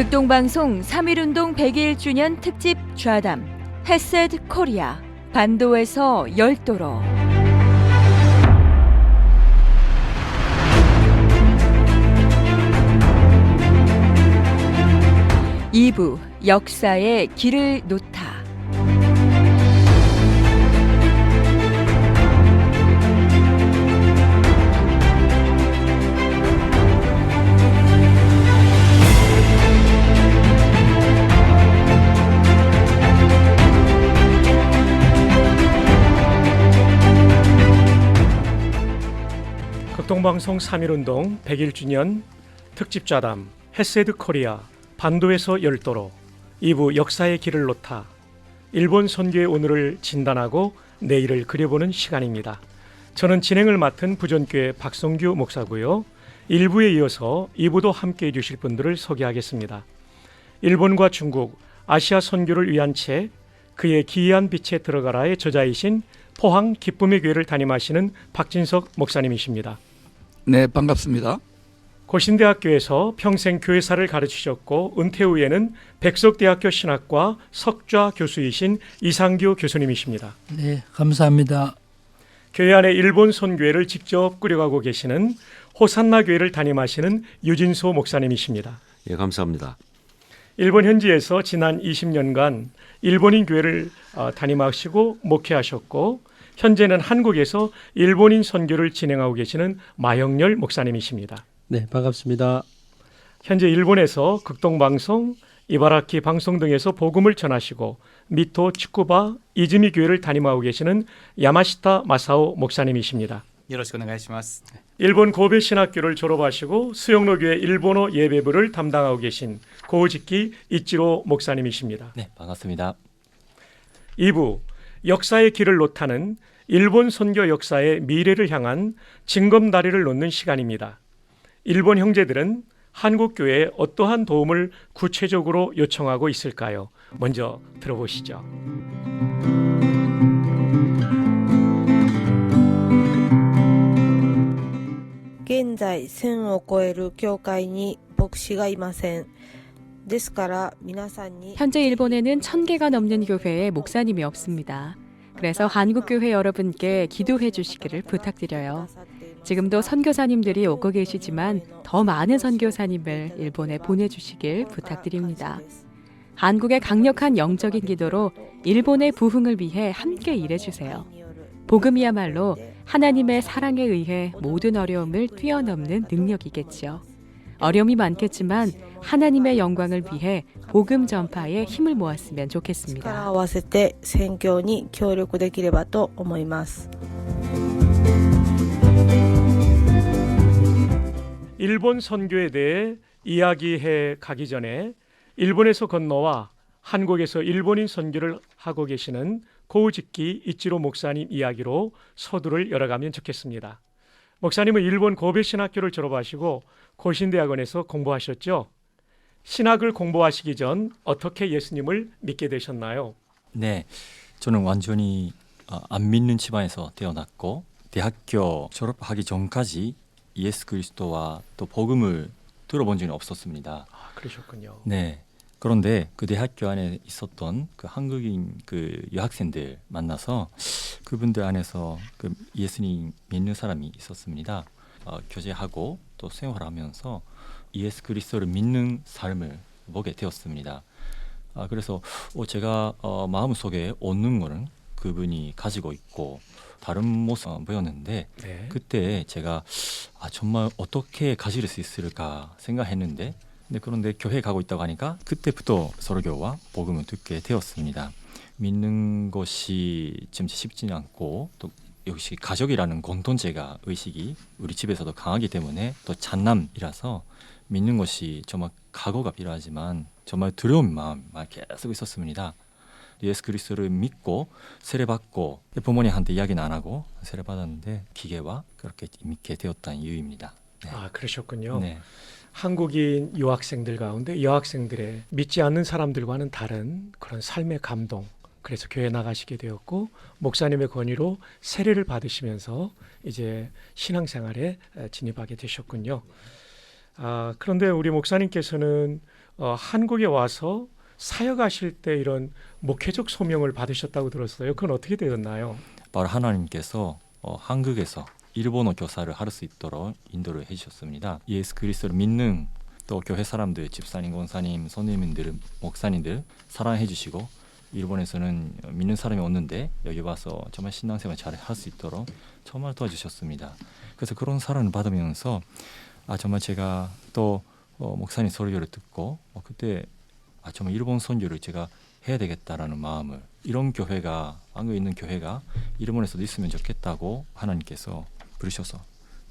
극동방송 3.1운동 100일 주년 특집 좌담 햇셋 코리아 반도에서 열도로. (2부) 역사의 길을 놓다. 극동방송 3.1운동 100일주년 특집좌담 햇세드 코리아 반도에서 열도로 2부 역사의 길을 놓다. 일본 선교의 오늘을 진단하고 내일을 그려보는 시간입니다. 저는 진행을 맡은 부전교회 박성규 목사고요. 1부에 이어서 2부도 함께해 주실 분들을 소개하겠습니다. 일본과 중국, 아시아 선교를 위한 책 그의 기이한 빛에 들어가라의 저자이신 포항 기쁨의 교회를 담임하시는 박진석 목사님이십니다. 네, 반갑습니다. 고신대학교에서 평생 교회사를 가르치셨고 은퇴 후에는 백석대학교 신학과 석좌 교수이신 이상규 교수님이십니다. 네, 감사합니다. 교회 안에 일본 선교회를 직접 꾸려가고 계시는 호산나 교회를 담임하시는 유진소 목사님이십니다. 예, 감사합니다. 일본 현지에서 지난 20년간 일본인 교회를 담임하시고 목회하셨고 현재는 한국에서 일본인 선교를 진행하고 계시는 마영렬 목사님이십니다. 네, 반갑습니다. 현재 일본에서 극동방송, 이바라키 방송 등에서 복음을 전하시고 미토 치쿠바 이즈미 교회를 담임하고 계시는 야마시타 마사오 목사님이십니다. よろしくお願いします。 일본 고베 신학교를 졸업하시고 수영로 교회 일본어 예배부를 담당하고 계신 고우지키 이치로 목사님이십니다. 네, 반갑습니다. 2부 역사의 길을 놓다는 일본 선교 역사의 미래를 향한 징검다리를 놓는 시간입니다. 일본 형제들은 한국 교회에 어떠한 도움을 구체적으로 요청하고 있을까요? 먼저 들어보시죠. 現在1000を超える教会に牧師がいません。ですから皆さんに 현재 일본에는 1000개가 넘는 교회에 목사님이 없습니다. 그래서 한국교회 여러분께 기도해 주시기를 부탁드려요. 지금도 선교사님들이 오고 계시지만 더 많은 선교사님을 일본에 보내주시길 부탁드립니다. 한국의 강력한 영적인 기도로 일본의 부흥을 위해 함께 일해주세요. 복음이야말로 하나님의 사랑에 의해 모든 어려움을 뛰어넘는 능력이겠지요. 어려움이 많겠지만 하나님의 영광을 위해 복음 전파에 힘을 모았으면 力を 좋겠습니다. 合わせて宣教に協力できればと思います。 일본 선교에 대해 이야기해 가기 전에 일본에서 건너와 한국에서 일본인 선교를 하고 계시는 고우지키 이치로 목사님 이야기로 서두를 열어가면 좋겠습니다. 목사님은 일본 고베 신학교를 졸업하시고 고신대학원에서 공부하셨죠? 신학을 공부하시기 전 어떻게 예수님을 믿게 되셨나요? 네, 저는 완전히 안 믿는 집안에서 태어났고 대학교 졸업하기 전까지 예수 그리스도와 또 복음을 들어본 적이 없었습니다. 아, 그러셨군요. 네, 그런데 그 대학교 안에 있었던 그 한국인 그 여학생들 만나서 그분들 안에서 그 예수님 믿는 사람이 있었습니다. 교제하고 또 생활하면서 예수 그리스도를 믿는 삶을 보게 되었습니다. 그래서 제가 마음속에 얻는 거는 그분이 가지고 있고 다른 모습 보였는데 네. 그때 제가 정말 어떻게 가질 수 있을까 생각했는데 그런데 교회 가고 있다고 하니까 그때부터 설교와 복음을 듣게 되었습니다. 믿는 것이 좀 쉽지는 않고 또 역시 가족이라는 공동체가 의식이 우리 집에서도 강하기 때문에 또 장남이라서 믿는 것이 정말 각오가 필요하지만 정말 두려운 마음 계속 있었습니다. 예수 그리스도를 믿고 세례받고 부모님한테 이야기는 안 하고 세례받았는데 기계와 그렇게 믿게 되었다는 이유입니다. 네. 아, 그러셨군요. 네. 한국인 유학생들 가운데 여학생들의 믿지 않는 사람들과는 다른 그런 삶의 감동, 그래서 교회 나가시게 되었고 목사님의 권위로 세례를 받으시면서 이제 신앙생활에 진입하게 되셨군요. 그런데 우리 목사님께서는 한국에 와서 사역하실 때 이런 목회적 소명을 받으셨다고 들었어요. 그건 어떻게 되었나요? 바로 하나님께서 한국에서 일본어 교사를 할 수 있도록 인도를 해주셨습니다. 예수 그리스도를 믿는 또 교회 사람들, 집사님, 권사님, 선생님들, 목사님들 사랑해 주시고 일본에서는 믿는 사람이 없는데 여기 와서 정말 신앙생활 잘 할 수 있도록 정말 도와주셨습니다. 그래서 그런 사랑을 받으면서 정말 제가 또 목사님 설교를 듣고 그때 정말 일본 선교를 제가 해야 되겠다라는 마음을, 이런 교회가, 한국에 있는 교회가 일본에서도 있으면 좋겠다고 하나님께서 부르셔서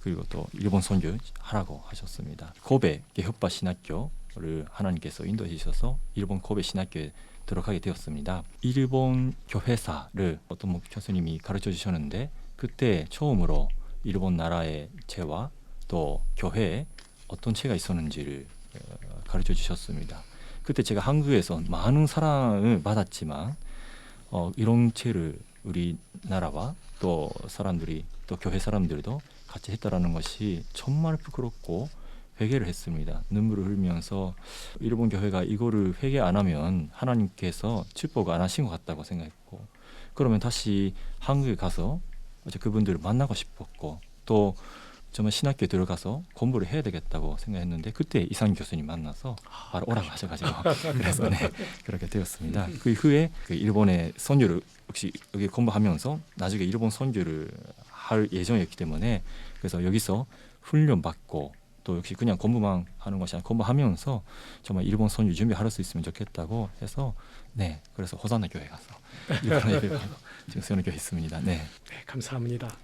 그리고 또 일본 선교 하라고 하셨습니다. 고베 개혁파 신학교를 하나님께서 인도해 주셔서 일본 고베 신학교에 들어가게 되었습니다. 일본 교회사를 어떤 목교수님이 가르쳐 주셨는데 그때 처음으로 일본 나라의 죄와 또 교회에 어떤 죄가 있었는지를 가르쳐 주셨습니다. 그때 제가 한국에서 많은 사랑을 받았지만 이런 죄를 우리나라와 또 사람들이 또 교회 사람들도 같이 했다라는 것이 정말 부끄럽고 회개를 했습니다. 눈물을 흘리면서 일본 교회가 이거를 회개 안 하면 하나님께서 축복 안 하신 것 같다고 생각했고, 그러면 다시 한국에 가서 그분들을 만나고 싶었고 또 정말 신학교에 들어가서 공부를 해야 되겠다고 생각했는데 그때 이상 교수님 만나서 바로 오라고 하셔가지고 그래서 그렇게 되었습니다. 그 이후에 그 일본의 선교를 혹시 여기 공부하면서 나중에 일본 선교를 할 예정이었기 때문에 그래서 여기서 훈련 받고 또 역시 그냥 공부만 하는 것이 아니라 공부하면서 정말 일본 선교 준비할 수 있으면 좋겠다고 해서 그래서 호산나 교회 가서 일본 예배하고 지금 선교회 있습니다. 네, 감사합니다.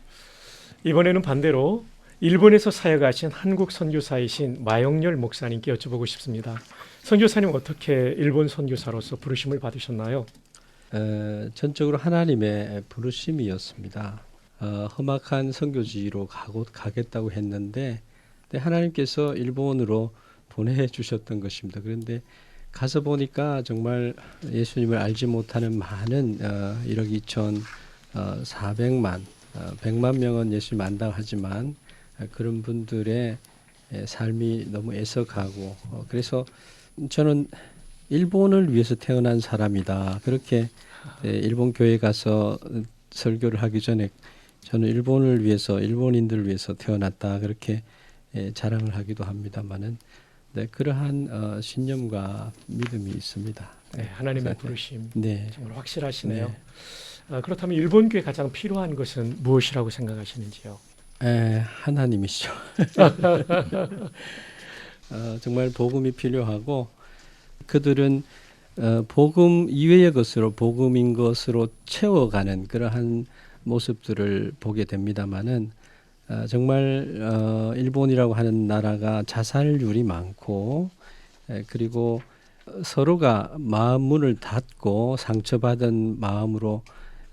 이번에는 반대로 일본에서 사역하신 한국 선교사이신 마영렬 목사님께 여쭤보고 싶습니다. 선교사님 어떻게 일본 선교사로서 부르심을 받으셨나요? 전적으로 하나님의 부르심이었습니다. 험악한 선교지로 가겠다고 했는데 하나님께서 일본으로 보내주셨던 것입니다. 그런데 가서 보니까 정말 예수님을 알지 못하는 많은 1억 2,400만 100만 명은 예수님 안다고 하지만 그런 분들의 삶이 너무 애석하고 그래서 저는 일본을 위해서 태어난 사람이다. 그렇게 일본 교회에 가서 설교를 하기 전에 저는 일본을 위해서, 일본인들을 위해서 태어났다. 그렇게 자랑을 하기도 합니다만은 그러한 신념과 믿음이 있습니다. 하나님의 부르심 정말 확실하시네요. 네. 그렇다면 일본 교회에 가장 필요한 것은 무엇이라고 생각하시는지요? 하나님이시죠. 정말 복음이 필요하고 그들은 복음 이외의 것으로 복음인 것으로 채워가는 그러한 모습들을 보게 됩니다마는 정말 일본이라고 하는 나라가 자살률이 많고 그리고 서로가 마음 문을 닫고 상처받은 마음으로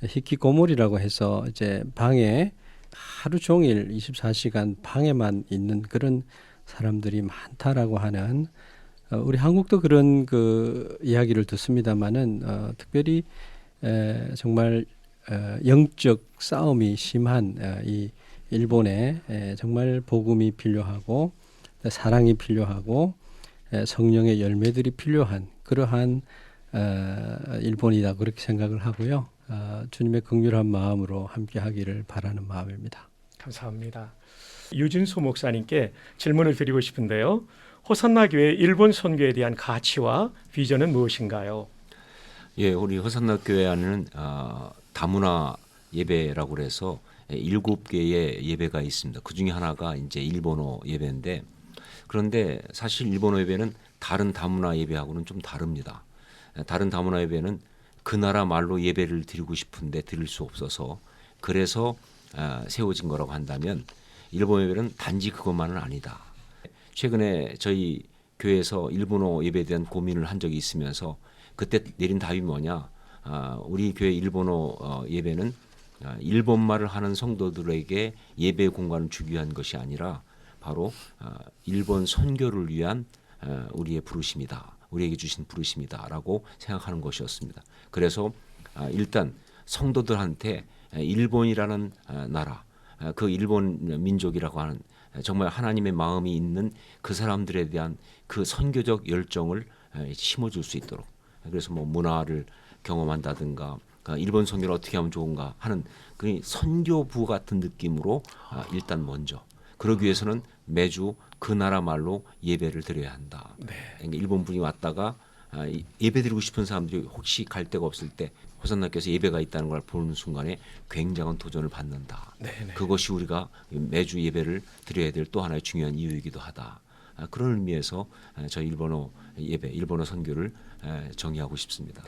히키코모리라고 해서 이제 방에 하루 종일 24시간 방에만 있는 그런 사람들이 많다라고 하는 우리 한국도 그런 그 이야기를 듣습니다마는 특별히 정말 영적 싸움이 심한 이 일본에 정말 복음이 필요하고 사랑이 필요하고 성령의 열매들이 필요한 그러한 일본이다 그렇게 생각을 하고요. 주님의 긍휼한 마음으로 함께하기를 바라는 마음입니다. 감사합니다. 유진수 목사님께 질문을 드리고 싶은데요. 호산나 교회 일본 선교에 대한 가치와 비전은 무엇인가요? 예, 우리 호산나 교회 안에는 다문화 예배라고 해서 7개의 예배가 있습니다. 그 중에 하나가 이제 일본어 예배인데 그런데 사실 일본어 예배는 다른 다문화 예배하고는 좀 다릅니다. 다른 다문화 예배는 그 나라 말로 예배를 드리고 싶은데 드릴 수 없어서 그래서 세워진 거라고 한다면 일본 예배는 단지 그것만은 아니다. 최근에 저희 교회에서 일본어 예배에 대한 고민을 한 적이 있으면서 그때 내린 답이 뭐냐. 우리 교회 일본어 예배는 일본말을 하는 성도들에게 예배 공간을 주기 위한 것이 아니라 바로 일본 선교를 위한 우리의 부르심이다. 우리에게 주신 부르심이다라고 생각하는 것이었습니다. 그래서 일단 성도들한테 일본이라는 나라, 그 일본 민족이라고 하는 정말 하나님의 마음이 있는 그 사람들에 대한 그 선교적 열정을 심어줄 수 있도록, 그래서 뭐 문화를 경험한다든가 일본 선교를 어떻게 하면 좋은가 하는 그 선교부 같은 느낌으로 일단 먼저 그러기 위해서는 매주 그 나라 말로 예배를 드려야 한다. 그러니까 일본 분이 왔다가 예배 드리고 싶은 사람들이 혹시 갈 데가 없을 때 호산나께서 예배가 있다는 걸 보는 순간에 굉장한 도전을 받는다. 그것이 우리가 매주 예배를 드려야 될 또 하나의 중요한 이유이기도 하다. 그런 의미에서 저희 일본어 예배, 일본어 선교를 정의하고 싶습니다.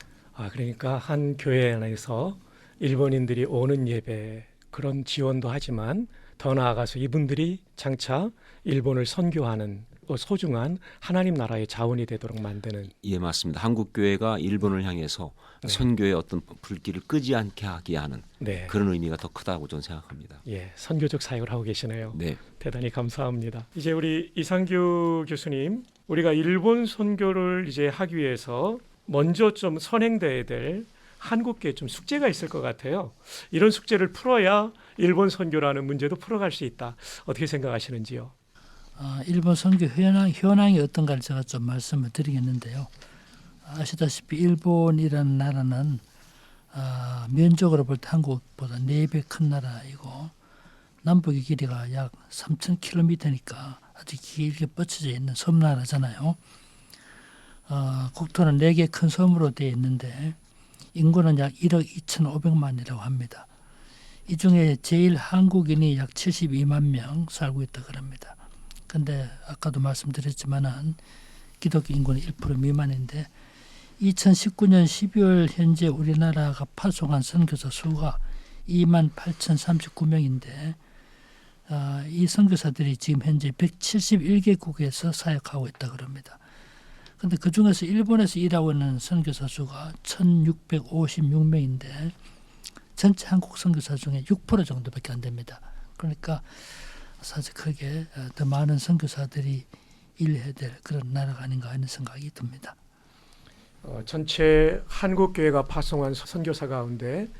그러니까 한 교회 안에서 일본인들이 오는 예배 그런 지원도 하지만 더 나아가서 이분들이 장차 일본을 선교하는 소중한 하나님 나라의 자원이 되도록 만드는. 예, 맞습니다. 한국 교회가 일본을 향해서 선교의 어떤 불길을 끄지 않게 하게 하는 그런 의미가 더 크다고 저는 생각합니다. 예, 선교적 사역을 하고 계시네요. 네. 대단히 감사합니다. 이제 우리 이상규 교수님, 우리가 일본 선교를 이제 하기 위해서 먼저 좀 선행돼야 될 한국교회 좀 숙제가 있을 것 같아요. 이런 숙제를 풀어야 일본 선교라는 문제도 풀어갈 수 있다. 어떻게 생각하시는지요? 일본 선교 현황이 어떤가를 제가 좀 말씀을 드리겠는데요. 아시다시피 일본이라는 나라는 면적으로 볼 때 한국보다 4배 큰 나라이고 남북의 길이가 약 3,000km니까 아주 길게 뻗쳐져 있는 섬나라잖아요. 국토는 4개 큰 섬으로 되어 있는데 인구는 약 1억 2,500만이라고 합니다. 이 중에 제일 한국인이 약 72만 명 살고 있다고 합니다. 근데 아까도 말씀드렸지만은 기독교 인구는 1% 미만인데 2019년 12월 현재 우리나라가 파송한 선교사 수가 28,039명인데 이 선교사들이 지금 현재 171개국에서 사역하고 있다고 합니다. 근데 그 중에서 일본에서 일하고 있는 선교사 수가 1,656명인데 전체 한국 선교사 중에 6% 정도밖에 안 됩니다. 그러니까 사실 크게 더 많은 선교사들이 일해야 될 그런 나라가 아닌가 하는 생각이 듭니다. 전체 한국 교회가 파송한 선교사 가운데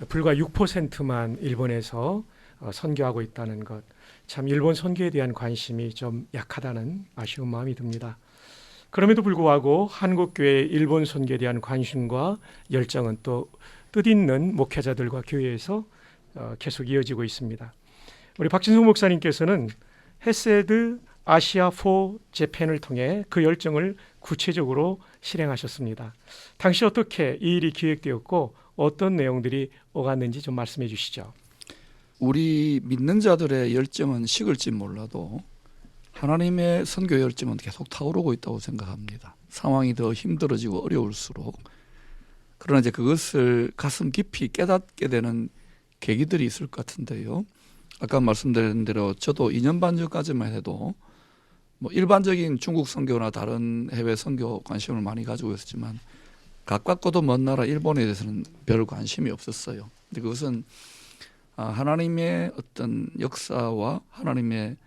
불과 6%만 일본에서 선교하고 있다는 것, 참 일본 선교에 대한 관심이 좀 약하다는 아쉬운 마음이 듭니다. 그럼에도 불구하고 한국 교회의 일본 선교에 대한 관심과 열정은 또 뜻있는 목회자들과 교회에서 계속 이어지고 있습니다. 우리 박진성 목사님께서는 헤세드 아시아 포 재팬을 통해 그 열정을 구체적으로 실행하셨습니다. 당시 어떻게 이 일이 기획되었고 어떤 내용들이 오갔는지 좀 말씀해 주시죠. 우리 믿는 자들의 열정은 식을지 몰라도 하나님의 선교 열정은 계속 타오르고 있다고 생각합니다. 상황이 더 힘들어지고 어려울수록. 그러나 이제 그것을 가슴 깊이 깨닫게 되는 계기들이 있을 것 같은데요. 아까 말씀드린 대로 저도 2년 반 전까지만 해도 뭐 일반적인 중국 선교나 다른 해외 선교 관심을 많이 가지고 있었지만 가깝고도 먼 나라 일본에 대해서는 별 관심이 없었어요. 근데 그것은 하나님의 어떤 역사와 하나님의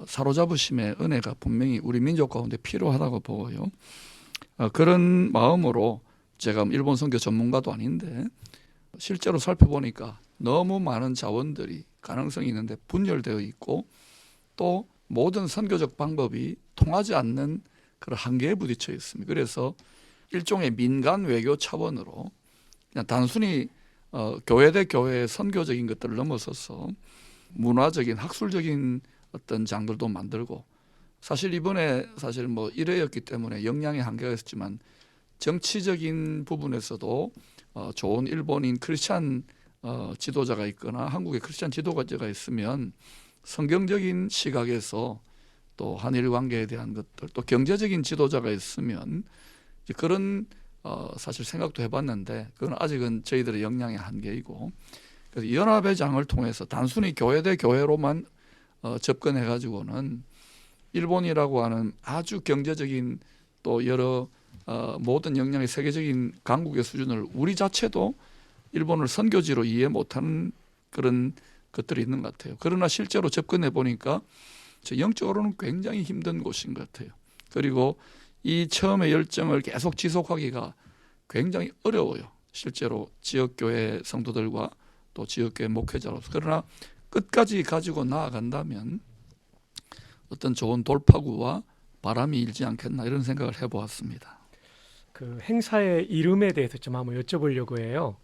사로잡으심의 은혜가 분명히 우리 민족 가운데 필요하다고 보고요. 그런 마음으로 제가 일본 선교 전문가도 아닌데 실제로 살펴보니까 너무 많은 자원들이 가능성이 있는데 분열되어 있고 또 모든 선교적 방법이 통하지 않는 그런 한계에 부딪혀 있습니다. 그래서 일종의 민간 외교 차원으로 그냥 단순히 교회 대 교회의 선교적인 것들을 넘어서서 문화적인 학술적인 어떤 장들도 만들고 사실 이번에 사실 뭐 1회였기 때문에 역량의 한계가 있었지만 정치적인 부분에서도 좋은 일본인 크리스찬 지도자가 있거나 한국의 크리스찬 지도자가 있으면 성경적인 시각에서 또 한일 관계에 대한 것들 또 경제적인 지도자가 있으면 이제 그런 사실 생각도 해봤는데 그건 아직은 저희들의 역량의 한계이고 그래서 연합의 장을 통해서 단순히 교회 대 교회로만 접근해가지고는 일본이라고 하는 아주 경제적인 또 여러 모든 역량의 세계적인 강국의 수준을 우리 자체도 일본을 선교지로 이해 못하는 그런 것들이 있는 것 같아요. 그러나 실제로 접근해 보니까 영적으로는 굉장히 힘든 곳인 것 같아요. 그리고 이 처음의 열정을 계속 지속하기가 굉장히 어려워요. 실제로 지역교회 성도들과 또 지역교회 목회자로서. 그러나 끝까지 가지고 나아간다면 어떤 좋은 돌파구와 바람이 일지 않겠나 이런 생각을 해보았습니다. 그 행사의 이름에 대해서 좀 한번 여쭤보려고 해요.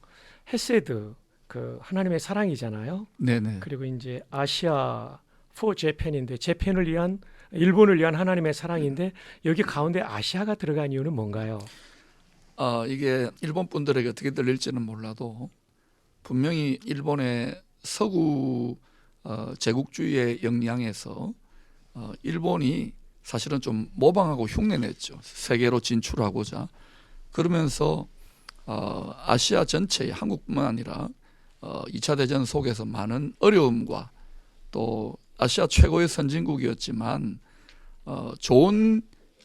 헤세드, 그 하나님의 사랑이잖아요. 네네. 그리고 이제 아시아 for Japan인데 재팬을 위한 일본을 위한 하나님의 사랑인데 여기 가운데 아시아가 들어간 이유는 뭔가요? 이게 일본 분들에게 어떻게 들릴지는 몰라도 분명히 일본의 서구 제국주의의 영향에서 일본이 사실은 좀 모방하고 흉내냈죠. 세계로 진출하고자. 그러면서 아시아 전체에 한국뿐만 아니라 2차 대전 속에서 많은 어려움과 또 아시아 최고의 선진국이었지만 좋은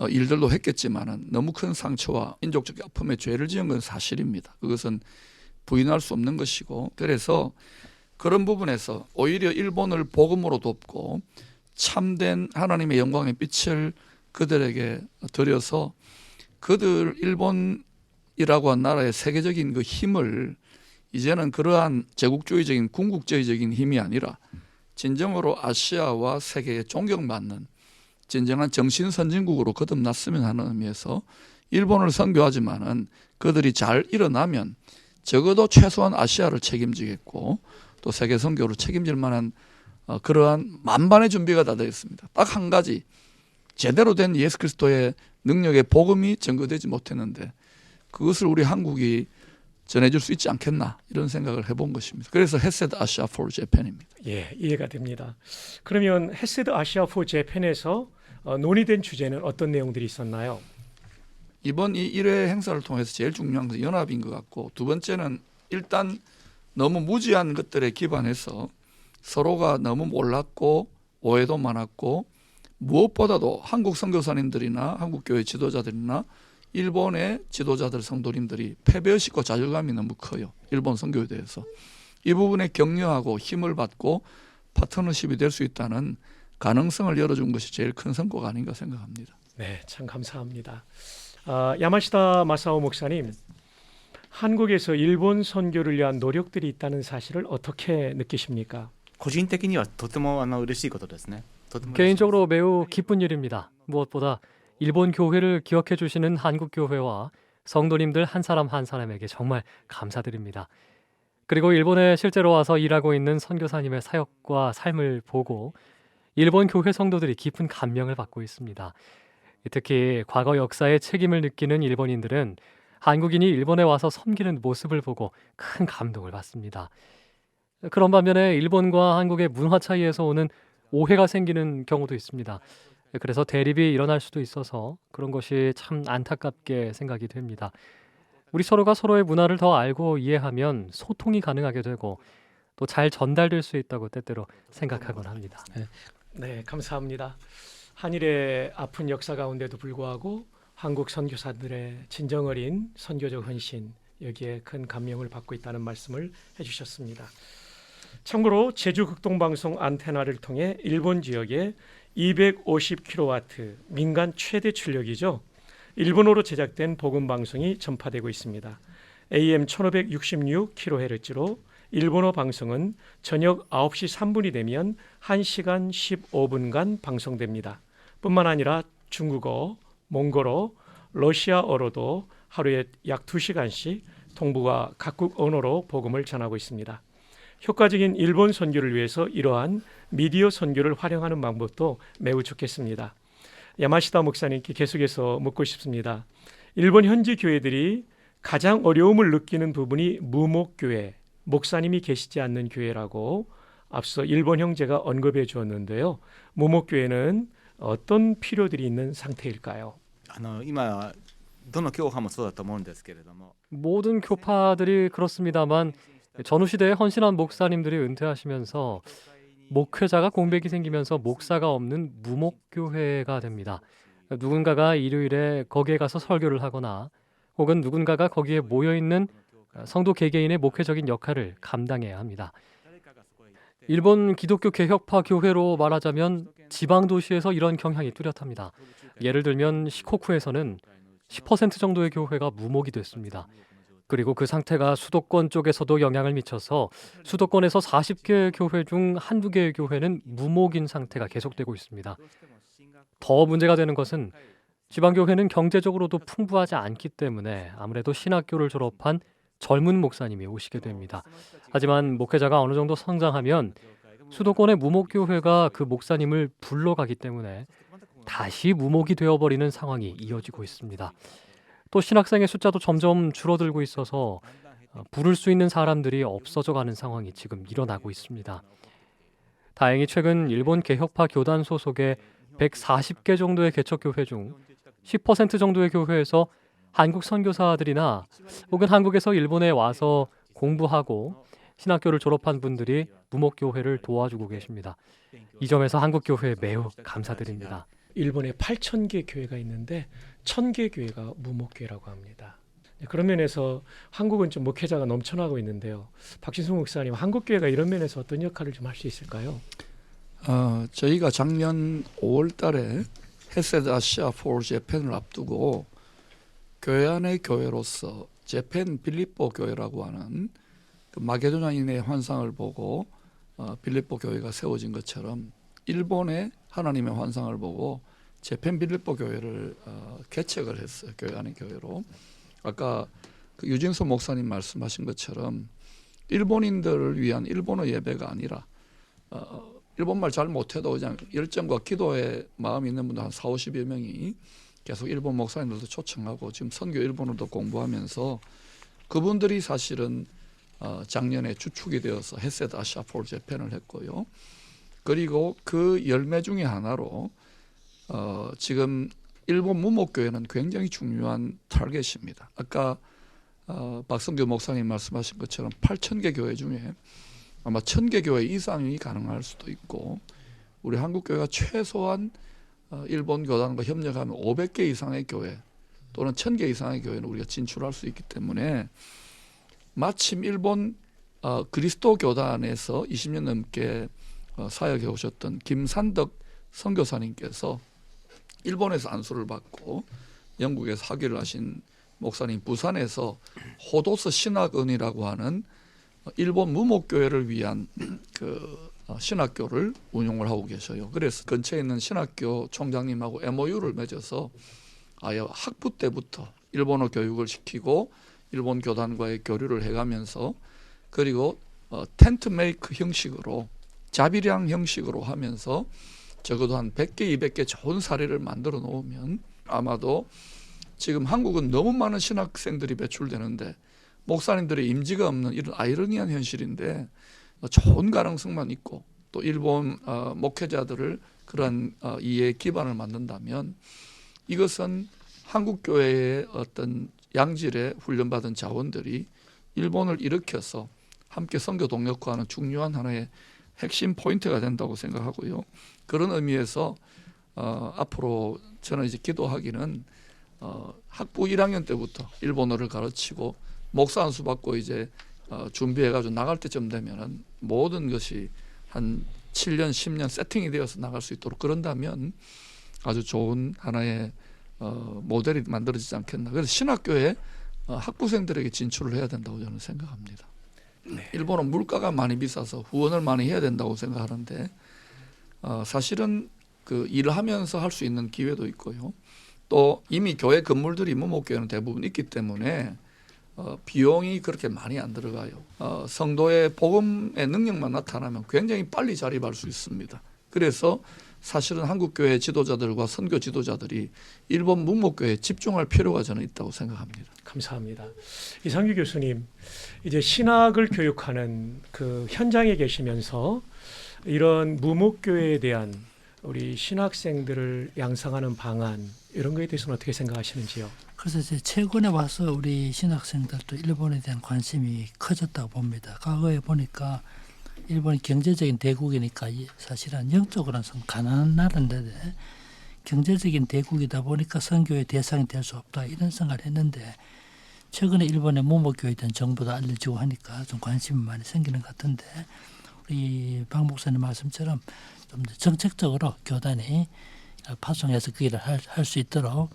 일들도 했겠지만은 너무 큰 상처와 인종적 아픔에 죄를 지은 건 사실입니다. 그것은 부인할 수 없는 것이고, 그래서 그런 부분에서 오히려 일본을 복음으로 돕고 참된 하나님의 영광의 빛을 그들에게 드려서 그들 일본이라고 한 나라의 세계적인 그 힘을 이제는 그러한 제국주의적인 군국주의적인 힘이 아니라 진정으로 아시아와 세계에 존경받는 진정한 정신 선진국으로 거듭났으면 하는 의미에서 일본을 선교하지만은 그들이 잘 일어나면 적어도 최소한 아시아를 책임지겠고 또 세계 선교를 책임질 만한 그러한 만반의 준비가 다 되어 있습니다. 딱 한 가지, 제대로 된 예수 그리스도의 능력의 복음이 증거되지 못했는데 그것을 우리 한국이 전해줄 수 있지 않겠나 이런 생각을 해본 것입니다. 그래서 헤세드 아시아 for Japan입니다. 예, 이해가 됩니다. 그러면 헤세드 아시아 for Japan에서 논의된 주제는 어떤 내용들이 있었나요? 이번 이 1회 행사를 통해서 제일 중요한 것은 연합인 것 같고, 두 번째는 일단 너무 무지한 것들에 기반해서 서로가 너무 몰랐고 오해도 많았고, 무엇보다도 한국 선교사님들이나 한국 교회 지도자들이나 일본의 지도자들 성도님들이 패배의식과 좌절감이 너무 커요. 일본 선교에 대해서. 이 부분에 격려하고 힘을 받고 파트너십이 될 수 있다는 가능성을 열어준 것이 제일 큰 성과가 아닌가 생각합니다. 네, 참 감사합니다. 야마시다 마사오 목사님, 한국에서 일본 선교를 위한 노력들이 있다는 사실을 어떻게 느끼십니까? 個人的にはとても嬉しいことですね。とても嬉しいです。 개인적으로 매우 기쁜 일입니다. 무엇보다 일본 교회를 기억해 주시는 한국 교회와 성도님들 한 사람 한 사람에게 정말 감사드립니다. 그리고 일본에 실제로 와서 일하고 있는 선교사님의 사역과 삶을 보고 일본 교회 성도들이 깊은 감명을 받고 있습니다. 특히 과거 역사의 책임을 느끼는 일본인들은 한국인이 일본에 와서 섬기는 모습을 보고 큰 감동을 받습니다. 그런 반면에 일본과 한국의 문화 차이에서 오는 오해가 생기는 경우도 있습니다. 그래서 대립이 일어날 수도 있어서 그런 것이 참 안타깝게 생각이 됩니다. 우리 서로가 서로의 문화를 더 알고 이해하면 소통이 가능하게 되고 또 잘 전달될 수 있다고 때때로 생각하곤 합니다. 네, 감사합니다. 한일의 아픈 역사 가운데도 불구하고 한국 선교사들의 진정 어린 선교적 헌신, 여기에 큰 감명을 받고 있다는 말씀을 해주셨습니다. 참고로 제주 극동방송 안테나를 통해 일본 지역에 250kW 민간 최대 출력이죠. 일본어로 제작된 복음 방송이 전파되고 있습니다. AM 1566kHz로 일본어 방송은 저녁 9시 3분이 되면 1시간 15분간 방송됩니다. 뿐만 아니라 중국어, 몽골어, 러시아어로도 하루에 약 2시간씩 동북아 각국 언어로 복음을 전하고 있습니다. 효과적인 일본 선교를 위해서 이러한 미디어 선교를 활용하는 방법도 매우 좋겠습니다. 야마시다 목사님께 계속해서 묻고 싶습니다. 일본 현지 교회들이 가장 어려움을 느끼는 부분이 무목교회, 목사님이 계시지 않는 교회라고 앞서 일본 형제가 언급해 주었는데요. 무목교회는 어떤 필요들이 있는 상태일까요? 今どの教派もそうだと思うんですけれども 모든 교파들이 그렇습니다만 전후 시대에 헌신한 목사님들이 은퇴하시면서 목회자가 공백이 생기면서 목사가 없는 무목교회가 됩니다. 누군가가 일요일에 거기에 가서 설교를 하거나 혹은 누군가가 거기에 모여있는 성도 개개인의 목회적인 역할을 감당해야 합니다. 일본 기독교 개혁파 교회로 말하자면 지방 도시에서 이런 경향이 뚜렷합니다. 예를 들면 시코쿠에서는 10% 정도의 교회가 무목이 됐습니다. 그리고 그 상태가 수도권 쪽에서도 영향을 미쳐서 수도권에서 40개 교회 중 한두 개의 교회는 무목인 상태가 계속되고 있습니다. 더 문제가 되는 것은 지방교회는 경제적으로도 풍부하지 않기 때문에 아무래도 신학교를 졸업한 젊은 목사님이 오시게 됩니다. 하지만 목회자가 어느 정도 성장하면 수도권의 무목교회가 그 목사님을 불러가기 때문에 다시 무목이 되어버리는 상황이 이어지고 있습니다. 또 신학생의 숫자도 점점 줄어들고 있어서 부를 수 있는 사람들이 없어져가는 상황이 지금 일어나고 있습니다. 다행히 최근 일본 개혁파 교단 소속의 140개 정도의 개척교회 중 10% 정도의 교회에서 한국 선교사들이나 혹은 한국에서 일본에 와서 공부하고 신학교를 졸업한 분들이 무목교회를 도와주고 계십니다. 이 점에서 한국교회에 매우 감사드립니다. 일본에 8,000개 교회가 있는데 1,000개 교회가 무목교회라고 합니다. 그런 면에서 한국은 좀 목회자가 넘쳐나고 있는데요. 박진수 목사님, 한국교회가 이런 면에서 어떤 역할을 좀 할 수 있을까요? 저희가 작년 5월 달에 헤세드 아시아 for 재팬을 앞두고 교회 안의 교회로서 재팬 빌립보 교회라고 하는 그 마게도냐인의 환상을 보고 빌립보 교회가 세워진 것처럼 일본의 하나님의 환상을 보고 재팬 빌립보 교회를 개척을 했어요. 교회 안의 교회로. 아까 그 유진수 목사님 말씀하신 것처럼 일본인들을 위한 일본어 예배가 아니라 일본말 잘 못해도 그냥 열정과 기도의 마음이 있는 분들 한 40-50여 명이 계속 일본 목사님들도 초청하고 지금 선교 일본어도 공부하면서 그분들이 사실은 작년에 주축이 되어서 헤세드 아시아 폴 재팬을 했고요. 그리고 그 열매 중에 하나로 지금 일본 무목교회는 굉장히 중요한 타겟입니다. 아까 박성규 목사님 말씀하신 것처럼 8,000개 교회 중에 아마 1,000개 교회 이상이 가능할 수도 있고 우리 한국교회가 최소한 일본 교단과 협력하면 500개 이상의 교회 또는 1,000개 이상의 교회는 우리가 진출할 수 있기 때문에 마침 일본 그리스도 교단에서 20년 넘게 사역해 오셨던 김산덕 선교사님께서 일본에서 안수를 받고 영국에서 학위를 하신 목사님 부산에서 호도스 신학은이라고 하는 일본 무목교회를 위한 그 신학교를 운영을 하고 계셔요. 그래서 근처에 있는 신학교 총장님하고 MOU를 맺어서 아예 학부 때부터 일본어 교육을 시키고 일본 교단과의 교류를 해가면서 그리고 텐트 메이크 형식으로 자비량 형식으로 하면서 적어도 한 100개, 200개 좋은 사례를 만들어 놓으면 아마도 지금 한국은 너무 많은 신학생들이 배출되는데 목사님들의 임지가 없는 이런 아이러니한 현실인데 좋은 가능성만 있고 또 일본 목회자들을 그런 이해의 기반을 만든다면 이것은 한국교회의 어떤 양질의 훈련받은 자원들이 일본을 일으켜서 함께 선교 동력화하는 중요한 하나의 핵심 포인트가 된다고 생각하고요. 그런 의미에서 앞으로 저는 이제 기도하기는 학부 1학년 때부터 일본어를 가르치고 목사 안수 받고 이제 준비해가지고 나갈 때쯤 되면은 모든 것이 한 7년, 10년 세팅이 되어서 나갈 수 있도록 그런다면 아주 좋은 하나의 모델이 만들어지지 않겠나. 그래서 신학교에 학부생들에게 진출을 해야 된다고 저는 생각합니다. 네. 일본은 물가가 많이 비싸서 후원을 많이 해야 된다고 생각하는데 사실은 그 일을 하면서 할 수 있는 기회도 있고요. 또 이미 교회 건물들이 무목교회는 대부분 있기 때문에 비용이 그렇게 많이 안 들어가요. 성도의 복음의 능력만 나타나면 굉장히 빨리 자립할 수 있습니다. 그래서 사실은 한국교회 지도자들과 선교 지도자들이 일본 무목교회에 집중할 필요가 저는 있다고 생각합니다. 감사합니다. 이상규 교수님, 이제 신학을 교육하는 그 현장에 계시면서 이런 무목교회에 대한 우리 신학생들을 양성하는 방안 이런 거에 대해서는 어떻게 생각하시는지요? 그래서 이제 최근에 와서 우리 신학생들도 일본에 대한 관심이 커졌다고 봅니다. 과거에 보니까 일본이 경제적인 대국이니까 사실은 영적으로는 좀 가난한 나라인데 경제적인 대국이다 보니까 선교의 대상이 될 수 없다 이런 생각을 했는데 최근에 일본의 무목교회에 대한 정보도 알려지고 하니까 좀 관심이 많이 생기는 것 같은데 우리 박 목사님 말씀처럼 좀 정책적으로 교단이 파송해서 그 일을 할 수 있도록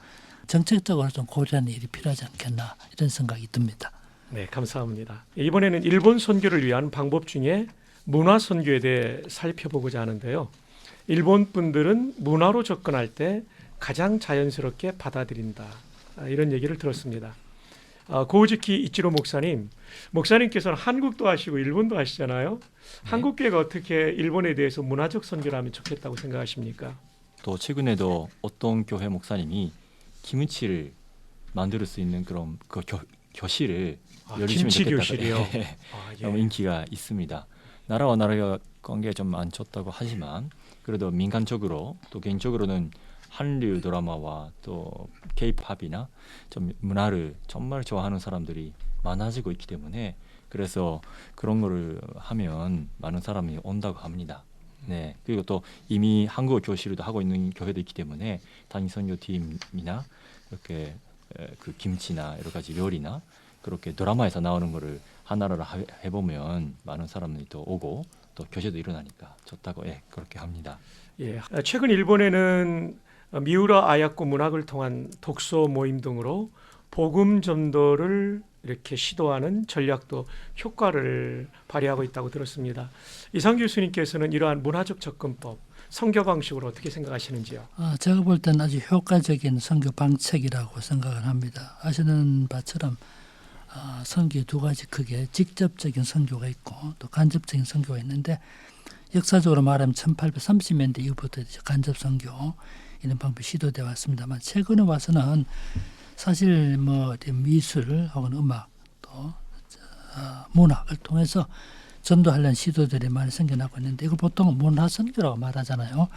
정책적으로 좀 고려하는 일이 필요하지 않겠나 이런 생각이 듭니다. 네, 감사합니다. 이번에는 일본 선교를 위한 방법 중에 문화 선교에 대해 살펴보고자 하는데요. 일본 분들은 문화로 접근할 때 가장 자연스럽게 받아들인다. 이런 얘기를 들었습니다. 고우즈키 이치로 목사님께서는 한국도 하시고 일본도 하시잖아요. 한국교회가 어떻게 일본에 대해서 문화적 선교를 하면 좋겠다고 생각하십니까? 또 최근에도 어떤 교회 목사님이 김치를 만들 수 있는 그런 그 교실을 열리시면 김치 좋겠다. 교실이요? 예. 예. 너무 인기가 있습니다. 나라와 나라의 관계 좀 안 좋다고 하지만 그래도 민간적으로 또 개인적으로는 한류 드라마와 또 K-팝이나 좀 문화를 정말 좋아하는 사람들이 많아지고 있기 때문에 그래서 그런 거를 하면 많은 사람이 온다고 합니다. 네. 그리고 또 이미 한국어 교실도 하고 있는 교회도 있기 때문에 단임 선교팀이나 이렇게 그 김치나 여러 가지 요리나 그렇게 드라마에서 나오는 거를 하나로 해보면 많은 사람들이 또 오고 또 교제도 일어나니까 좋다고 그렇게 합니다. 예. 최근 일본에는 미우라 아야코 문학을 통한 독서 모임 등으로 복음 전도를 이렇게 시도하는 전략도 효과를 발휘하고 있다고 들었습니다. 이상 교수님께서는 이러한 문화적 접근법, 선교 방식으로 어떻게 생각하시는지요? 제가 볼 때는 아주 효과적인 선교 방책이라고 생각을 합니다. 아시는 바처럼 선교에 두 가지 크게 직접적인 선교가 있고 또 간접적인 선교가 있는데 역사적으로 말하면 1830년대 이후부터 간접 선교 이런 방법이 시도되어 왔습니다만 최근에 와서는 사실 뭐 미술 혹은 음악 또 문학을 통해서 전도하려는 시도들이 많이 생겨나고 있는데 이걸 보통 문화선교라고 말하잖아요.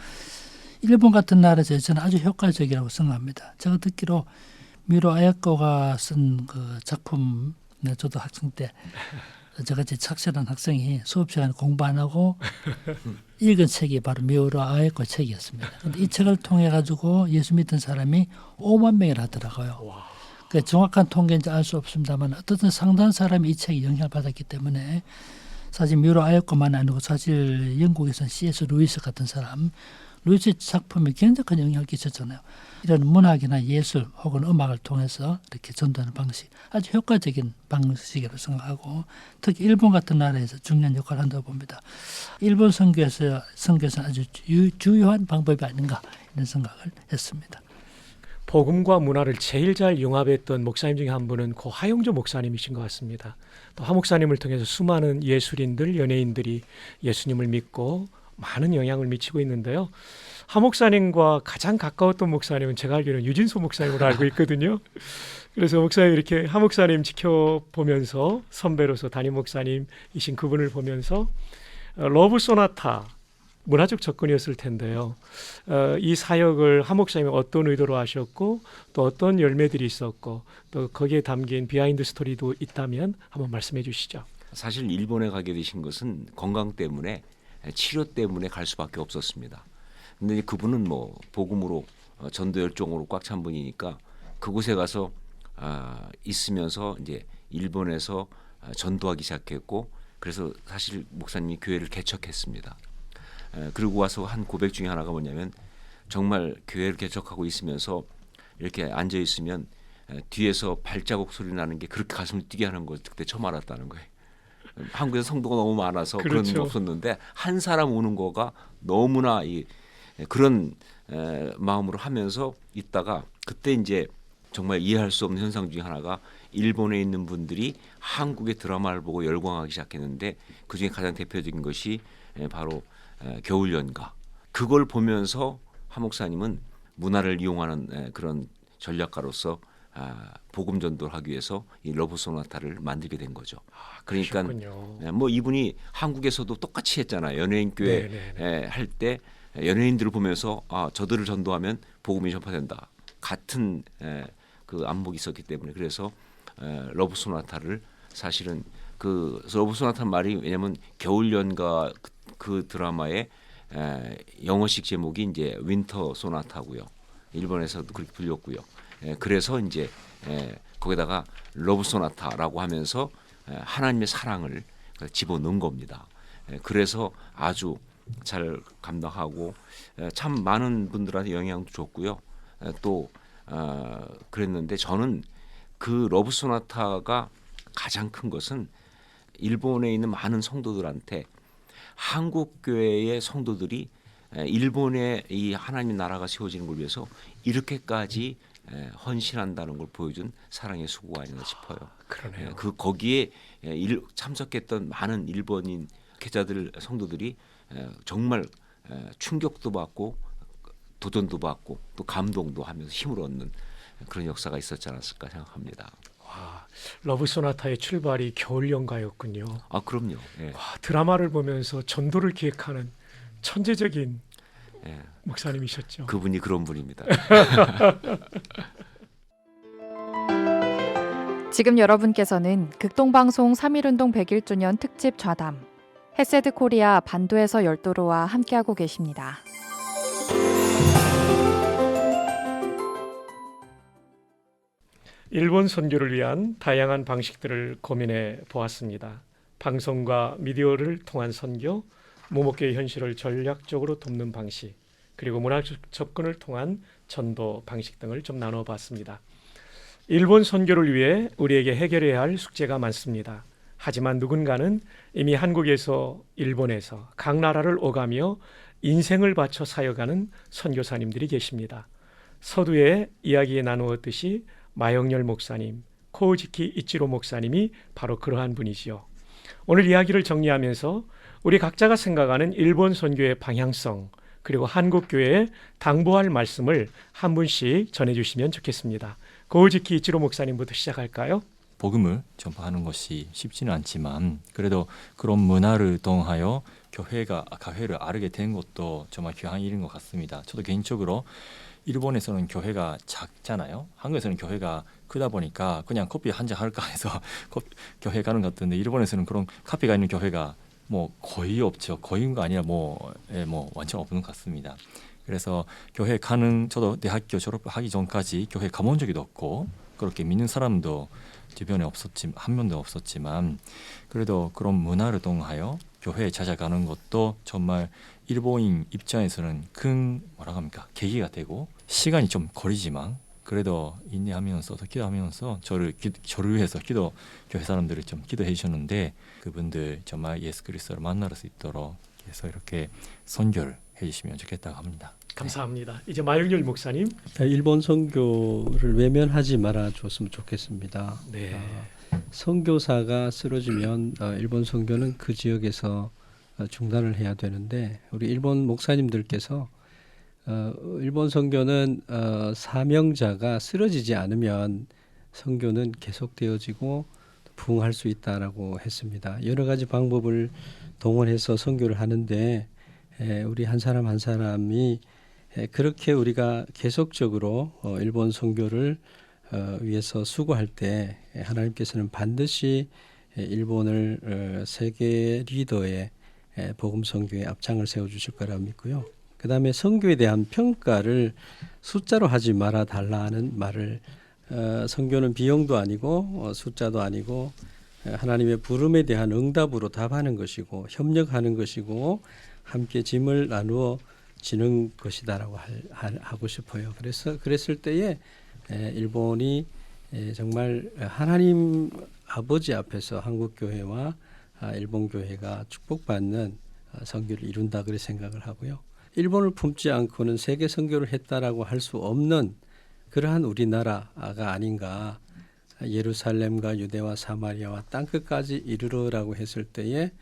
일본 같은 나라에서 저는 아주 효과적이라고 생각합니다. 제가 듣기로 미로 아야코가 쓴 그 작품, 저도 학생 때 저같이 착실한 학생이 수업 시간에 공부 안 하고 읽은 책이 바로 미로 아야코 책이었습니다. 근데 이 책을 통해 가지고 예수 믿던 사람이 5만 명이라 하더라고요. 그 정확한 통계인지 알 수 없습니다만 어쨌든 상당한 사람이 이 책에 영향을 받았기 때문에 사실 미로 아야코만 아니고 사실 영국에서는 C.S. 루이스 같은 사람 루이스 작품이 굉장히 큰 영향을 끼쳤잖아요. 이런 문학이나 예술 혹은 음악을 통해서 이렇게 전도하는 방식 아주 효과적인 방식이라고 생각하고 특히 일본 같은 나라에서 중요한 역할을 한다고 봅니다. 일본 선교에서는 아주 주요한 방법이 아닌가 이런 생각을 했습니다. 복음과 문화를 제일 잘 융합했던 목사님 중에 한 분은 고 하용조 목사님이신 것 같습니다. 또 하 목사님을 통해서 수많은 예술인들, 연예인들이 예수님을 믿고 많은 영향을 미치고 있는데요. 하 목사님과 가장 가까웠던 목사님은 제가 알기로는 유진수 목사님으로 알고 있거든요. 그래서 목사님 이렇게 하 목사님 지켜보면서 선배로서 담임 목사님이신 그분을 보면서 러브 소나타 문화적 접근이었을 텐데요. 이 사역을 하 목사님이 어떤 의도로 하셨고 또 어떤 열매들이 있었고 또 거기에 담긴 비하인드 스토리도 있다면 한번 말씀해 주시죠. 사실 일본에 가게 되신 것은 건강 때문에 치료 때문에 갈 수밖에 없었습니다. 근데 그분은 뭐 복음으로 전도 열정으로 꽉 찬 분이니까 그곳에 가서 있으면서 이제 일본에서 전도하기 시작했고 그래서 사실 목사님이 교회를 개척했습니다. 그리고 와서 한 고백 중에 하나가 뭐냐면 정말 교회를 개척하고 있으면서 이렇게 앉아 있으면 뒤에서 발자국 소리 나는 게 그렇게 가슴을 뛰게 하는 걸 그때 처음 알았다는 거예요. 한국에서 성도가 너무 많아서 그런 게 없었는데 한 사람 오는 거가 너무나 그런 마음으로 하면서 있다가 그때 이제 정말 이해할 수 없는 현상 중에 하나가 일본에 있는 분들이 한국의 드라마를 보고 열광하기 시작했는데 그중에 가장 대표적인 것이 바로 겨울연가. 그걸 보면서 하 목사님은 문화를 이용하는 그런 전략가로서 복음 전도를 하기 위해서 이 러브 소나타를 만들게 된 거죠. 그러니까 뭐 이분이 한국에서도 똑같이 했잖아요. 연예인 교회 할 때 연예인들을 보면서 저들을 전도하면 복음이 전파된다. 같은 그 안목이 있었기 때문에 그래서 러브 소나타를 사실은 그 러브 소나타 말이 왜냐하면 겨울연가 그 드라마의 영어식 제목이 이제 윈터 소나타고요. 일본에서도 그렇게 불렸고요. 그래서 이제 거기다가 러브 소나타라고 하면서 하나님의 사랑을 집어넣은 겁니다. 그래서 아주 잘 감당하고 참 많은 분들한테 영향도 줬고요. 또 그랬는데 저는 그 러브 소나타가 가장 큰 것은 일본에 있는 많은 성도들한테 한국 교회의 성도들이 일본의 이 하나님 나라가 세워지는 걸 위해서 이렇게까지 헌신한다는 걸 보여준 사랑의 수고가 아니라 싶어요. 그러네요. 그 거기에 참석했던 많은 일본인 계자들 성도들이 정말 충격도 받고 도전도 받고 또 감동도 하면서 힘을 얻는 그런 역사가 있었지 않았을까 생각합니다. 와, 러브 소나타의 출발이 겨울 연가였군요. 아 그럼요. 예. 와, 드라마를 보면서 전도를 기획하는 천재적인 예. 목사님이셨죠. 그분이 그런 분입니다. 지금 여러분께서는 극동방송 3.1운동 100일주년 특집 좌담 헤세드 코리아 반도에서 열도로와 함께하고 계십니다. 일본 선교를 위한 다양한 방식들을 고민해 보았습니다. 방송과 미디어를 통한 선교, 무목교의 현실을 전략적으로 돕는 방식, 그리고 문화적 접근을 통한 전도 방식 등을 좀 나눠봤습니다. 일본 선교를 위해 우리에게 해결해야 할 숙제가 많습니다. 하지만 누군가는 이미 한국에서 일본에서 각 나라를 오가며 인생을 바쳐 사역하는 선교사님들이 계십니다. 서두에 이야기 나누었듯이 마영렬 목사님, 코우지키 이치로 목사님이 바로 그러한 분이지요. 오늘 이야기를 정리하면서 우리 각자가 생각하는 일본 선교의 방향성, 그리고 한국 교회에 당부할 말씀을 한 분씩 전해주시면 좋겠습니다. 코우지키 이치로 목사님부터 시작할까요? 복음을 전파하는 것이 쉽지는 않지만 그래도 그런 문화를 통하여 교회를 알게 된 것도 정말 귀한 일인 것 같습니다. 저도 개인적으로 일본에서는 교회가 작잖아요. 한국에서는 교회가 크다 보니까 그냥 커피 한 잔 할까 해서 교회 가는 것 같은데 일본에서는 그런 카페가 있는 교회가 뭐 거의 없죠. 거의가 아니라 뭐 완전 없는 것 같습니다. 그래서 교회 가는 저도 대학교 졸업하기 전까지 교회 가본 적도 없고 그렇게 믿는 사람도 주변에 한 명도 없었지만 그래도 그런 문화를 통하여 교회에 찾아가는 것도 정말 일본인 입장에서는 큰 계기가 되고 시간이 좀 걸리지만 그래도 인내하면서 기도하면서 저를 위해서 교회 사람들을 좀 기도해 주셨는데 그분들 정말 예수 그리스도를 만날 수 있도록 해서 이렇게 선교를 해주시면 좋겠다고 합니다. 감사합니다. 이제 마영렬 목사님. 일본 선교를 외면하지 말아 줬으면 좋겠습니다. 네. 선교사가 쓰러지면 일본 선교는 그 지역에서 중단을 해야 되는데 우리 일본 목사님들께서 일본 선교는 사명자가 쓰러지지 않으면 선교는 계속되어지고 부흥할 수 있다라고 했습니다. 여러 가지 방법을 동원해서 선교를 하는데 우리 한 사람 한 사람이 그렇게 우리가 계속적으로 일본 선교를 위해서 수고할 때 하나님께서는 반드시 일본을 세계 리더의 복음 선교의 앞장을 세워주실 거라고 믿고요. 그 다음에 선교에 대한 평가를 숫자로 하지 말아 달라는 말을 선교는 비용도 아니고 숫자도 아니고 하나님의 부름에 대한 응답으로 답하는 것이고 협력하는 것이고 함께 짐을 나누어 지는 것이다라고 하고 싶어요. 그랬을 때에 일본이 정말 하나님 아버지 앞에서 한국 교회와 일본 교회가 축복받는 선교를 이룬다 그렇게 생각을 하고요. 일본을 품지 않고는 세계 선교를 했다라고 할 수 없는 그러한 우리나라가 아닌가. 예루살렘과 유대와 사마리아와 땅끝까지 이르러라고 했을 때에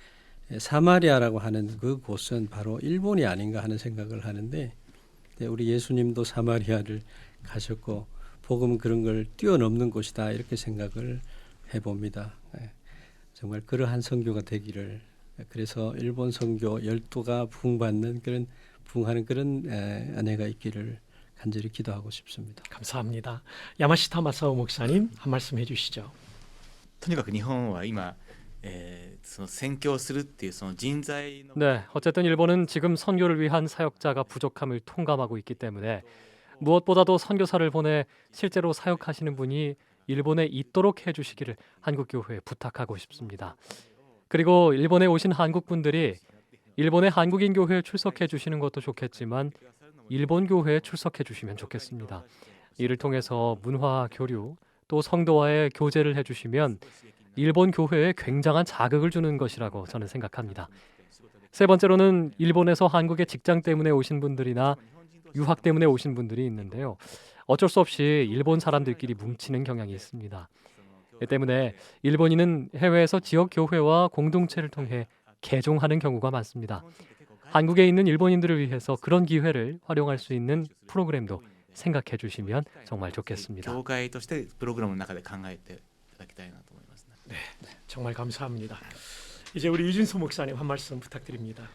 사마리아라고 하는 그 곳은 바로 일본이 아닌가 하는 생각을 하는데 우리 예수님도 사마리아를 가셨고 복음은 그런 걸 뛰어넘는 곳이다 이렇게 생각을 해봅니다. 정말 그러한 선교가 되기를 그래서 일본 선교 열도가 부흥받는 부흥하는 그런 은혜가 있기를 간절히 기도하고 싶습니다. 감사합니다. 야마시타 마사오 목사님 한 말씀 해주시죠. とにかく日本は今、その宣教するっていうその人材の 네, 어쨌든 일본은 지금 선교를 위한 사역자가 부족함을 통감하고 있기 때문에 무엇보다도 선교사를 보내 실제로 사역하시는 분이 일본에 있도록 해주시기를 한국교회에 부탁하고 싶습니다. 그리고 일본에 오신 한국분들이 일본의 한국인 교회에 출석해 주시는 것도 좋겠지만 일본 교회에 출석해 주시면 좋겠습니다. 이를 통해서 문화 교류 또 성도와의 교제를 해주시면 일본 교회에 굉장한 자극을 주는 것이라고 저는 생각합니다. 세 번째로는 일본에서 한국에 직장 때문에 오신 분들이나 유학 때문에 오신 분들이 있는데요. 어쩔 수 없이 일본 사람들끼리 뭉치는 경향이 있습니다. 때문에 일본인은 해외에서 지역 교회와 공동체를 통해 개종하는 경우가 많습니다. 한국에 있는 일본인들을 위해서 그런 기회를 활용할 수 있는 프로그램도 생각해 주시면 정말 좋겠습니다. 教会としてプログラムの中で考えていただきたいなと思いますね。 네, 정말 감사합니다. 이제 우리 유진수 목사님 한 말씀 부탁드립니다.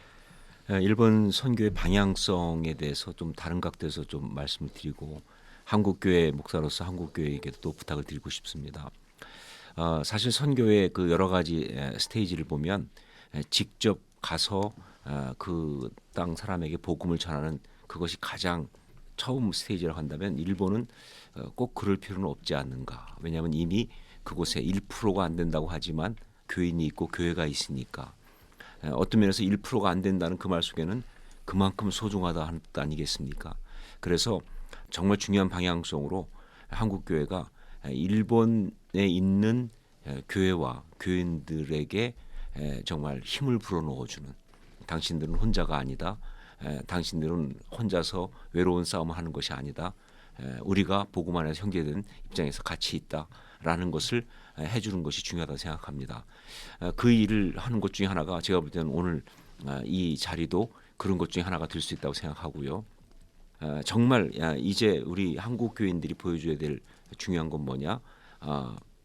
일본 선교의 방향성에 대해서 좀 다른 각도에서 좀 말씀을 드리고 한국교회 목사로서 한국교회에게도 부탁을 드리고 싶습니다. 사실 선교의 그 여러 가지 스테이지를 보면 직접 가서 그 땅 사람에게 복음을 전하는 그것이 가장 처음 스테이지라고 한다면 일본은 꼭 그럴 필요는 없지 않는가. 왜냐하면 이미 그곳에 1%가 안 된다고 하지만 교인이 있고 교회가 있으니까 어떤 면에서 1%가 안 된다는 그 말 속에는 그만큼 소중하다 하는 뜻 아니겠습니까? 그래서 정말 중요한 방향성으로 한국교회가 일본에 있는 교회와 교인들에게 정말 힘을 불어넣어주는 당신들은 혼자가 아니다. 당신들은 혼자서 외로운 싸움을 하는 것이 아니다. 우리가 복음 안에서 형제된 입장에서 같이 있다라는 것을 해주는 것이 중요하다고 생각합니다. 그 일을 하는 것 중에 하나가 제가 볼 때는 오늘 이 자리도 그런 것 중에 하나가 될 수 있다고 생각하고요. 정말 이제 우리 한국 교인들이 보여줘야 될 중요한 건 뭐냐?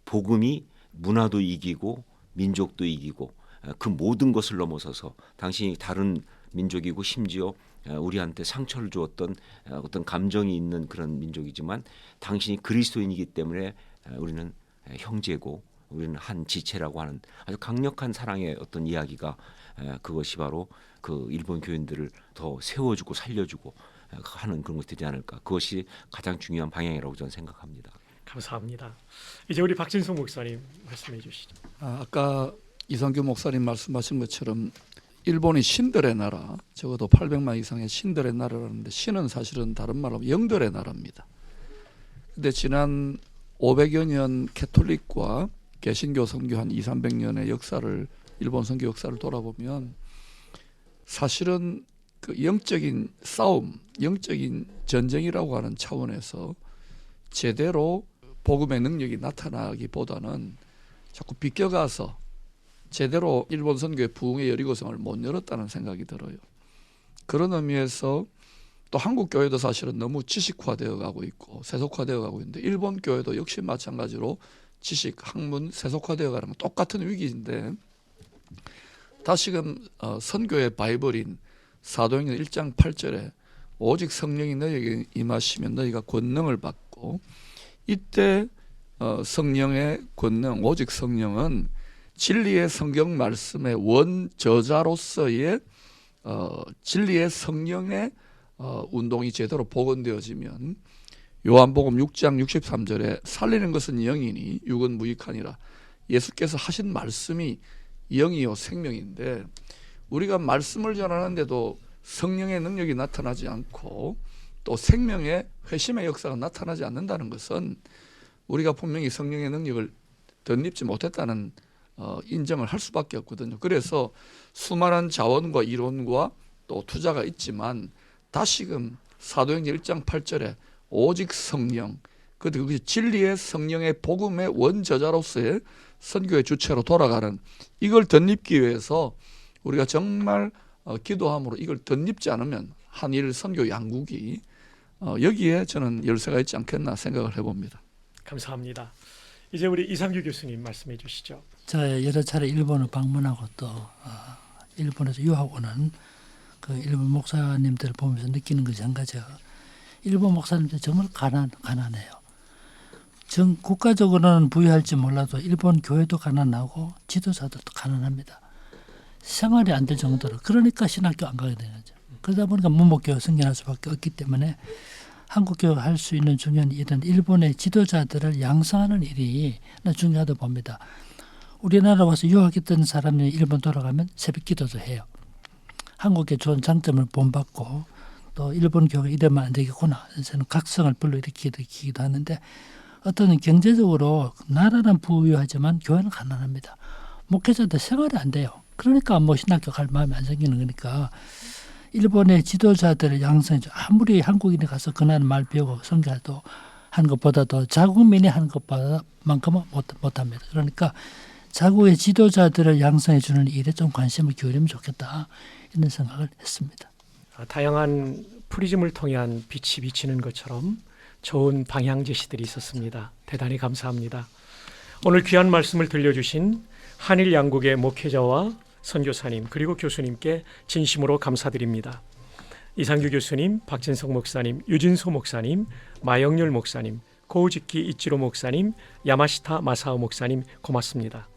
복음이 문화도 이기고 민족도 이기고 그 모든 것을 넘어서서 당신이 다른 민족이고 심지어 우리한테 상처를 주었던 어떤 감정이 있는 그런 민족이지만 당신이 그리스도인이기 때문에 우리는 형제고 우리는 한 지체라고 하는 아주 강력한 사랑의 어떤 이야기가 그것이 바로 그 일본 교인들을 더 세워주고 살려주고 하는 그런 것들이 않을까. 그것이 가장 중요한 방향이라고 저는 생각합니다. 감사합니다. 이제 우리 박진성 목사님 말씀해 주시죠. 아까 이상규 목사님 말씀하신 것처럼 일본이 신들의 나라, 적어도 800만 이상의 신들의 나라라는데 신은 사실은 다른 말로 영들의 나라입니다. 근데 지난 500여 년 캐톨릭과 개신교 선교 한 200~300년의 역사를 일본 선교 역사를 돌아보면 사실은 그 영적인 싸움, 영적인 전쟁이라고 하는 차원에서 제대로 복음의 능력이 나타나기보다는 자꾸 비껴가서 제대로 일본 선교의 부흥의 여리고성을 못 열었다는 생각이 들어요. 그런 의미에서 또 한국 교회도 사실은 너무 지식화되어 가고 있고 세속화되어 가고 있는데 일본 교회도 역시 마찬가지로 지식, 학문 세속화되어 가는 건 똑같은 위기인데 다시금 선교의 바이블인 사도행전 1장 8절에 오직 성령이 너희에게 임하시면 너희가 권능을 받고 이때 성령의 권능, 오직 성령은 진리의 성경 말씀의 원저자로서의 진리의 성령의 운동이 제대로 복원되어지면 요한복음 6장 63절에 살리는 것은 영이니 육은 무익하니라. 예수께서 하신 말씀이 영이요 생명인데 우리가 말씀을 전하는데도 성령의 능력이 나타나지 않고 또 생명의 회심의 역사가 나타나지 않는다는 것은 우리가 분명히 성령의 능력을 덧입지 못했다는 인정을 할 수밖에 없거든요. 그래서 수많은 자원과 이론과 또 투자가 있지만 다시금 사도행전 1장 8절에 오직 성령, 그것이 진리의 성령의 복음의 원저자로서의 선교의 주체로 돌아가는 이걸 덧입기 위해서 우리가 정말 기도함으로 이걸 덧입지 않으면 한일 선교 양국이 여기에 저는 열쇠가 있지 않겠나 생각을 해봅니다. 감사합니다. 이제 우리 이상규 교수님 말씀해 주시죠. 제가 여러 차례 일본을 방문하고 또 일본에서 유학 오는 그 일본 목사님들을 보면서 느끼는 것이 한 가지가 일본 목사님들 정말 가난해요. 국가적으로는 부유할지 몰라도 일본 교회도 가난하고 지도자들도 가난합니다. 생활이 안 될 정도로. 그러니까 신학교 안 가게 되는 거죠. 그러다 보니까 문목교회 승진할 수밖에 없기 때문에 한국교회가 할 수 있는 중요한 일은 일본의 지도자들을 양성하는 일이 중요하다고 봅니다. 우리나라 와서 유학했던 사람이 일본 돌아가면 새벽 기도도 해요. 한국의 좋은 장점을 본받고 또 일본 교회가 이러면 안 되겠구나. 저는 각성을 불러일으키기도 하는데 어떤 경제적으로 나라는 부유하지만 교회는 가난합니다. 목회자들 생활이 안 돼요. 그러니까 뭐 신학교 갈 마음이 안 생기는 거니까 일본의 지도자들을 양성해 줘. 아무리 한국인이 가서 그날 말 배우고 선교도 하는 것보다도 자국민이 하는 것만큼은 못합니다. 그러니까 자국의 지도자들을 양성해 주는 일에 좀 관심을 기울이면 좋겠다 이런 생각을 했습니다. 다양한 프리즘을 통한 빛이 비치는 것처럼 좋은 방향 제시들이 있었습니다. 대단히 감사합니다. 오늘 귀한 말씀을 들려주신 한일 양국의 목회자와 선교사님 그리고 교수님께 진심으로 감사드립니다. 이상규 교수님, 박진석 목사님, 유진소 목사님, 마영률 목사님, 고우지키 이치로 목사님, 야마시타 마사오 목사님 고맙습니다.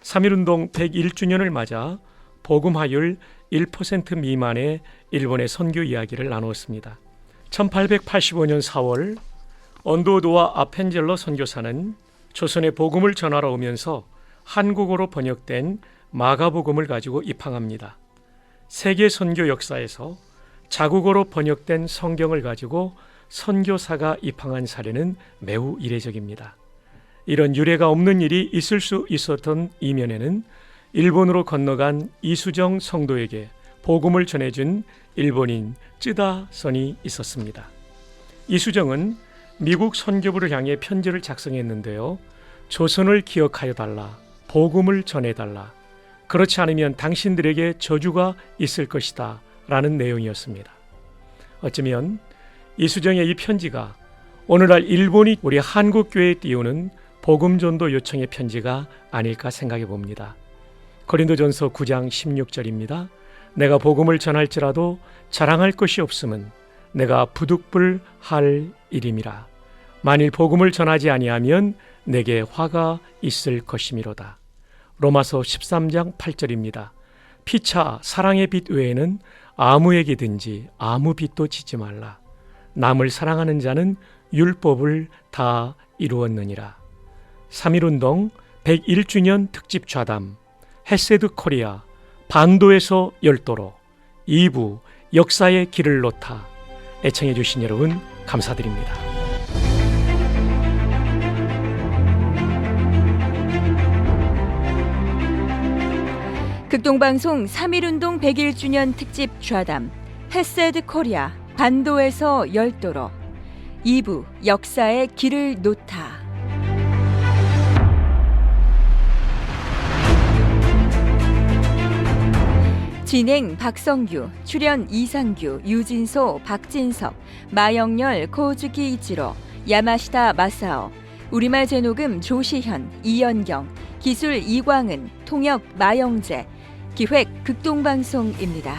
3.1운동 101주년을 맞아 복음화율 1% 미만의 일본의 선교 이야기를 나누었습니다. 1885년 4월 언도도와 아펜젤러 선교사는 조선에 복음을 전하러 오면서 한국어로 번역된 마가복음을 가지고 입항합니다. 세계 선교 역사에서 자국어로 번역된 성경을 가지고 선교사가 입항한 사례는 매우 이례적입니다. 이런 유례가 없는 일이 있을 수 있었던 이면에는 일본으로 건너간 이수정 성도에게 복음을 전해준 일본인 쯔다선이 있었습니다. 이수정은 미국 선교부를 향해 편지를 작성했는데요. 조선을 기억하여 달라, 복음을 전해달라, 그렇지 않으면 당신들에게 저주가 있을 것이다 라는 내용이었습니다. 어쩌면 이수정의 이 편지가 오늘날 일본이 우리 한국교회에 띄우는 복음전도 요청의 편지가 아닐까 생각해 봅니다. 고린도전서 9장 16절입니다. 내가 복음을 전할지라도 자랑할 것이 없음은 내가 부득불할 일임이라. 만일 복음을 전하지 아니하면 내게 화가 있을 것이미로다. 로마서 13장 8절입니다. 피차 사랑의 빛 외에는 아무에게든지 아무 빛도 짓지 말라. 남을 사랑하는 자는 율법을 다 이루었느니라. 3.1운동 101주년 특집 좌담 헤세드 코리아 반도에서 열도로 2부 역사의 길을 놓다 애청해 주신 여러분 감사드립니다. 극동방송 3.1운동 101주년 특집 좌담 헤세드 코리아 반도에서 열도로 2부 역사의 길을 놓다. 진행 박성규, 출연 이상규, 유진소, 박진석, 마영렬, 코우즈키 이치로, 야마시타 마사오, 우리말 재녹음 조시현, 이연경, 기술 이광은, 통역 마영재, 기획 극동방송입니다.